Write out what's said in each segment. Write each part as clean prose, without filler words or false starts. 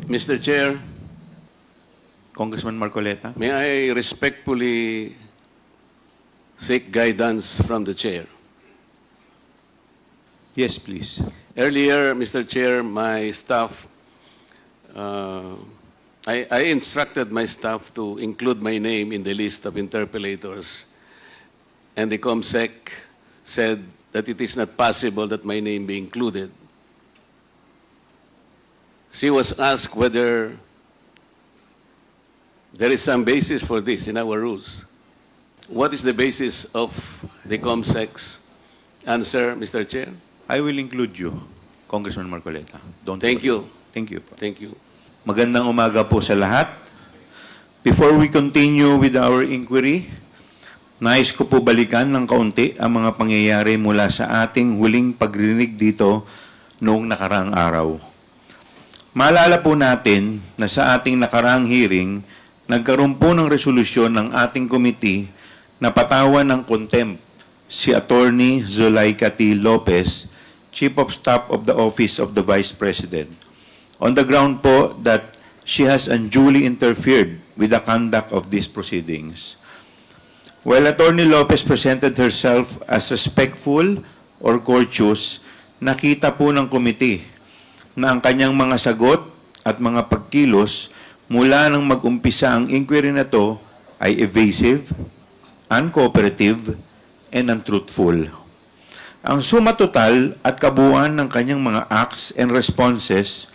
Mr. Chair, Congressman Marcoleta. may I respectfully seek guidance from the chair? Yes, please. Earlier, Mr. Chair, my staff, I instructed my staff to include my name in the list of interpellators, and the COMSEC said that it is not possible that my name be included. She was asked whether there is some basis for this in our rules. What is the basis of the COMSEC's answer, Mr. Chair? I will include you, Congressman Marcoleta. Thank you. Thank you. Thank you. Magandang umaga po sa lahat. Before we continue with our inquiry, nais ko po balikan ng kaunti ang mga pangyayari mula sa ating huling pagrinig dito noong nakaraang araw. Maalala po natin na sa ating nakaraang hearing, nagkaroon po ng resolusyon ng ating committee na patawan ng contempt si Attorney Zulaika T. Lopez, Chief of Staff of the Office of the Vice President, on the ground po that she has unduly interfered with the conduct of these proceedings. While Attorney Lopez presented herself as respectful or courteous, nakita po ng committee na ang kanyang mga sagot at mga pagkilos mula nang mag-umpisa ang inquiry na to ay evasive, uncooperative, and untruthful. Ang suma total at kabuuan ng kanyang mga acts and responses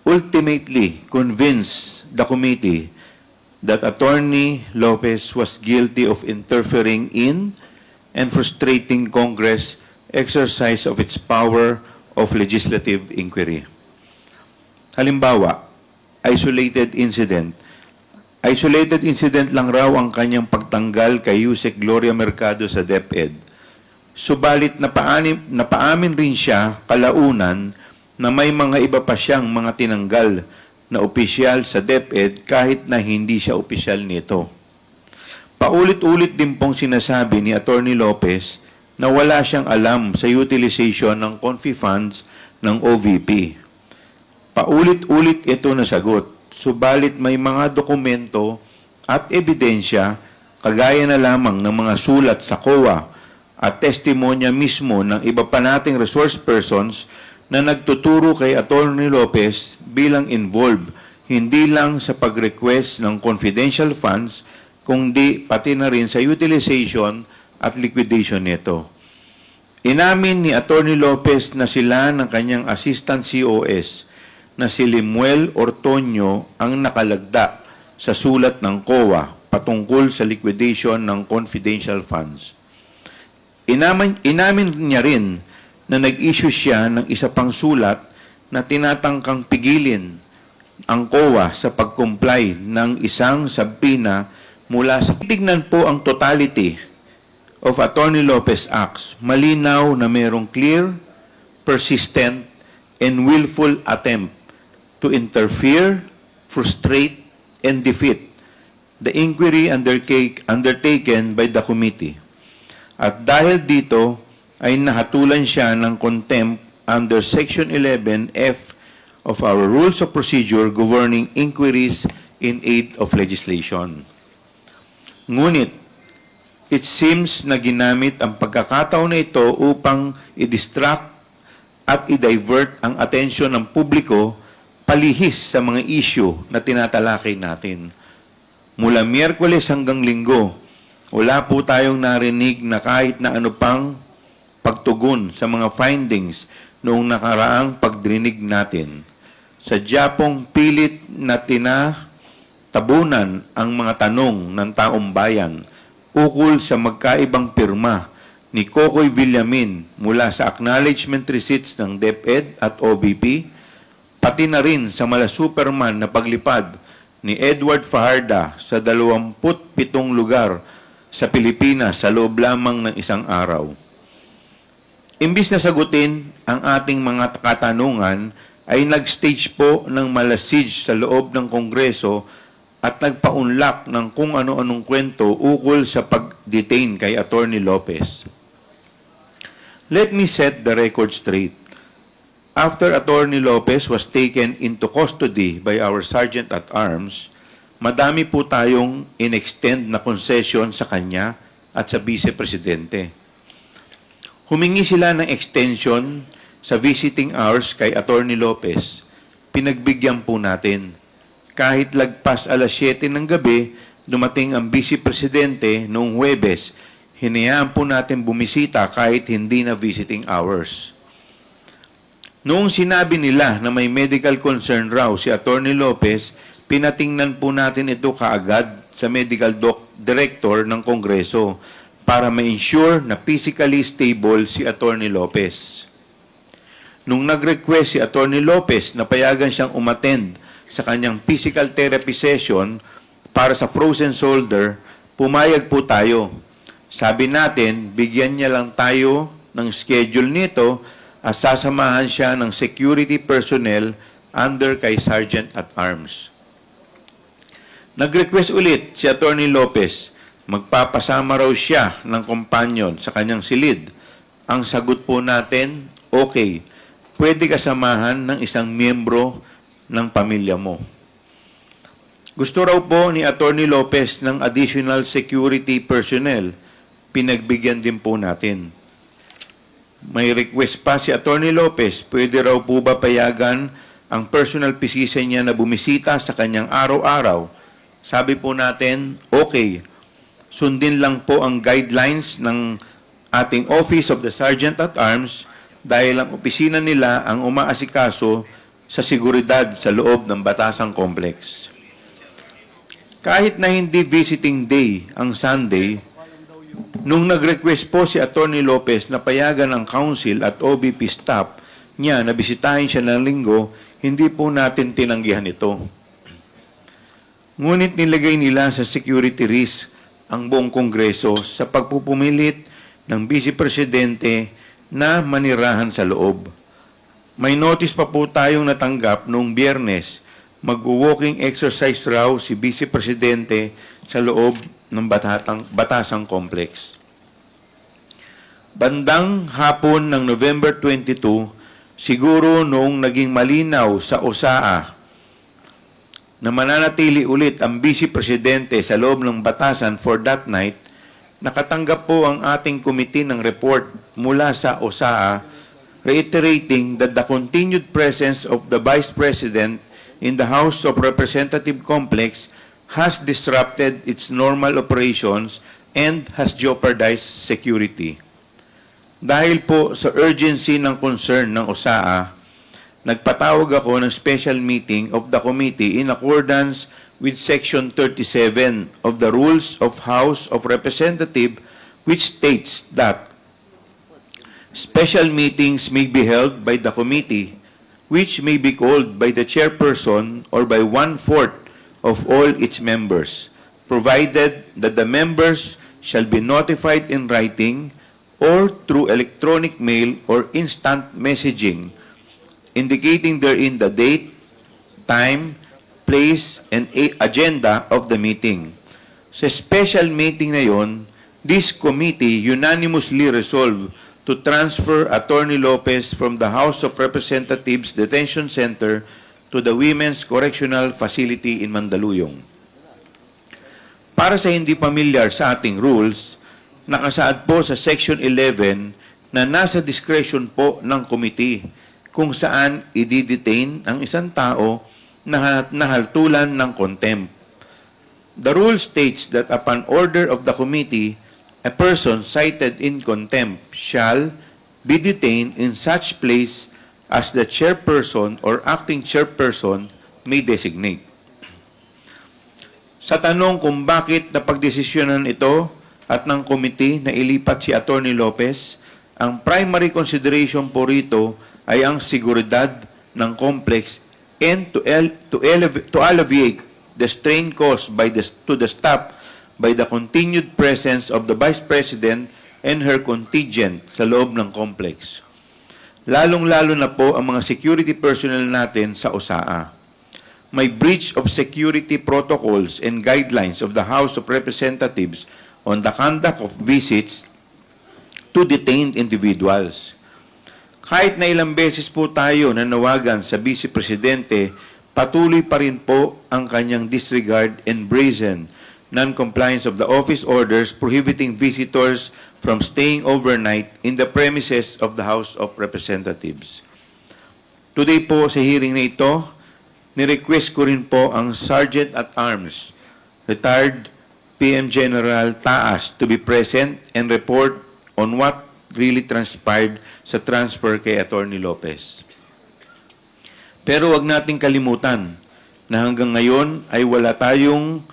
ultimately convinced the committee that Attorney Lopez was guilty of interfering in and frustrating Congress' exercise of its power of legislative inquiry. Halimbawa, isolated incident. Isolated incident lang raw ang kanyang pagtanggal kay Yusek Gloria Mercado sa DepEd. Subalit napaamin rin siya kalaunan na may mga iba pa siyang mga tinanggal na opisyal sa DepEd kahit na hindi siya opisyal nito. Paulit-ulit din pong sinasabi ni Attorney Lopez na wala siyang alam sa utilization ng confi funds ng OVP. Paulit-ulit ito na sagot, subalit may mga dokumento at ebidensya kagaya na lamang ng mga sulat sa COA at testimonya mismo ng iba pa nating resource persons na nagtuturo kay Attorney Lopez bilang involved hindi lang sa pag-request ng confidential funds kundi pati na rin sa utilization at liquidation nito. Inamin ni Attorney Lopez na sila ng kanyang assistant COS na si Limuel Ortonio ang nakalagda sa sulat ng COA patungkol sa liquidation ng confidential funds. Inamin niya rin na nag-issue siya ng isa pang sulat na tinatangkang pigilin ang COA sa pag-comply ng isang subpoena mula sa... Tignan po ang totality of Attorney Lopez Acts. Malinaw na mayroong clear, persistent, and willful attempt to interfere, frustrate, and defeat the inquiry undertaken by the committee. At dahil dito, ay nahatulan siya ng contempt under Section 11F of our Rules of Procedure governing inquiries in aid of legislation. Ngunit, it seems na ginamit ang pagkakataon na ito upang i-distract at i-divert ang atensyon ng publiko palihis sa mga issue na tinatalakay natin. Mula Miyerkules hanggang Linggo, wala po tayong narinig na kahit na ano pang pagtugon sa mga findings noong nakaraang pagdrinig natin. Sadya pong pilit na tinatabunan ang mga tanong ng taong bayan ukol sa magkaibang pirma ni Kokoy Villamin mula sa acknowledgement receipts ng DepEd at OVP, pati na rin sa mala Superman na paglipad ni Edward Fajarda sa 27 lugar sa Pilipinas sa loob lamang ng isang araw. Imbis na sagutin ang ating mga katanungan, ay nag-stage po ng malasage sa loob ng Kongreso at nagpaunlak ng kung ano-anong kwento ukol sa pag-detain kay Attorney Lopez. Let me set the record straight. after Attorney Lopez was taken into custody by our Sergeant at Arms, madami po tayong in-extend na concession sa kanya at sa Vice Presidente. Humingi sila ng extension sa visiting hours kay Attorney Lopez. Pinagbigyan po natin. Kahit lagpas alas 7 ng gabi, dumating ang Vice Presidente noong Huwebes. Hinayaan po natin bumisita kahit hindi na visiting hours. Noong sinabi nila na may medical concern raw si Attorney Lopez, pinatingnan po natin ito kaagad sa medical director ng Kongreso para ma-ensure na physically stable si Attorney Lopez. Nung nag-request si Attorney Lopez na payagan siyang umattend sa kanyang physical therapy session para sa frozen shoulder, pumayag po tayo. Sabi natin, bigyan niya lang tayo ng schedule nito at sasamahan siya ng security personnel under kay Sergeant at Arms. Nag-request ulit si Attorney Lopez, magpapasama raw siya ng companion sa kanyang silid. Ang sagot po natin, okay, pwede kasamahan ng isang miyembro ng pamilya mo. Gusto raw po ni Attorney Lopez ng additional security personnel. Pinagbigyan din po natin. May request pa si Attorney Lopez, pwede raw po ba payagan ang personal physician niya na bumisita sa kanyang araw-araw? Sabi po natin, okay. Sundin lang po ang guidelines ng ating Office of the Sergeant at Arms dahil ang opisina nila ang umaasikaso sa seguridad sa loob ng Batasang Complex. Kahit na hindi visiting day ang Sunday, nung nag-request po si Attorney Lopez na payagan ang council at OBP staff niya na bisitahin siya ng linggo, hindi po natin tinanggihan ito. Ngunit nilagay nila sa security risk ang buong Kongreso sa pagpupumilit ng Vice Presidente na manirahan sa loob. May notice pa po tayong natanggap noong Biyernes. Mag-walking exercise raw si Vice Presidente sa loob ng Batasang Complex. Bandang hapon ng November 22, siguro noong naging malinaw sa OSAA na mananatili ulit ang Vice Presidente sa loob ng Batasan for that night, nakatanggap po ang ating committee ng report mula sa OSAA reiterating that the continued presence of the Vice President in the House of Representative Complex has disrupted its normal operations and has jeopardized security. Dahil po sa urgency ng concern ng OSAA, nagpatawag ako ng special meeting of the committee in accordance with Section 37 of the Rules of House of Representative, which states that special meetings may be held by the committee, which may be called by the chairperson or by 1/4 of all its members, provided that the members shall be notified in writing or through electronic mail or instant messaging, indicating therein the date, time, place, and agenda of the meeting. Sa special meeting na yon, this committee unanimously resolved to transfer Attorney Lopez from the House of Representatives Detention Center to the Women's Correctional Facility in Mandaluyong. Para sa hindi pamilyar sa ating rules, nakasaad po sa Section 11 na nasa discretion po ng committee kung saan i-detain ang isang tao na nahaltulan ng contempt. The rule states that upon order of the committee, a person cited in contempt shall be detained in such place as the chairperson or acting chairperson may designate. Sa tanong kung bakit napagdesisyonan ito at ng committee na ilipat si Attorney Lopez, ang primary consideration po rito ay ang seguridad ng complex and to alleviate the strain caused to the staff by the continued presence of the Vice President and her contingent sa loob ng complex. Lalong-lalo na po ang mga security personnel natin sa OSAA. May breach of security protocols and guidelines of the House of Representatives on the conduct of visits to detained individuals. Kahit na ilang beses po tayo nanawagan sa Vice Presidente, patuloy pa rin po ang kanyang disregard and brazen non-compliance of the office orders prohibiting visitors from staying overnight in the premises of the House of Representatives. Today po sa hearing na ito, nirequest ko rin po ang Sergeant at Arms, retired PM General Taas, to be present and report on what really transpired sa transfer kay Attorney Lopez. Pero wag nating kalimutan na hanggang ngayon ay wala tayong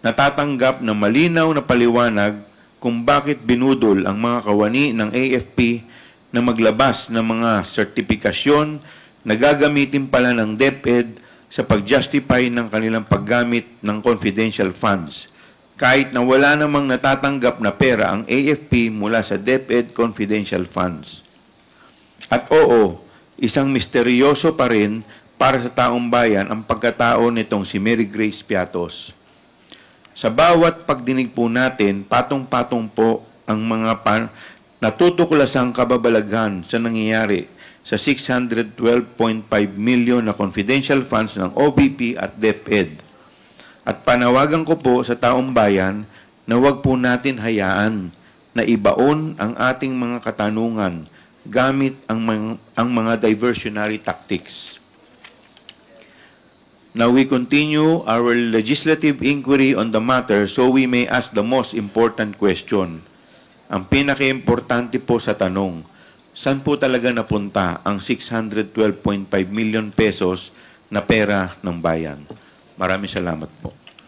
natatanggap na malinaw na paliwanag kung bakit binudol ang mga kawani ng AFP na maglabas ng mga sertipikasyon na gagamitin pala ng DepEd sa pag-justify ng kanilang paggamit ng confidential funds, kahit na wala namang natatanggap na pera ang AFP mula sa DepEd confidential funds. At oo, isang misteryoso pa rin para sa taong bayan ang pagkatao nitong si Mary Grace Piatos. Sa bawat pagdinig po natin, patong-patong po ang mga natutuklasang kababalaghan sa nangyayari sa 612.5 million na confidential funds ng OVP at DepEd. At panawagan ko po sa taong bayan na huwag po natin hayaan na ibaon ang ating mga katanungan gamit ang mga diversionary tactics. Now we continue our legislative inquiry on the matter so we may ask the most important question. Ang pinaka-importante po sa tanong, saan po talaga napunta ang 612.5 million pesos na pera ng bayan? Maraming salamat po.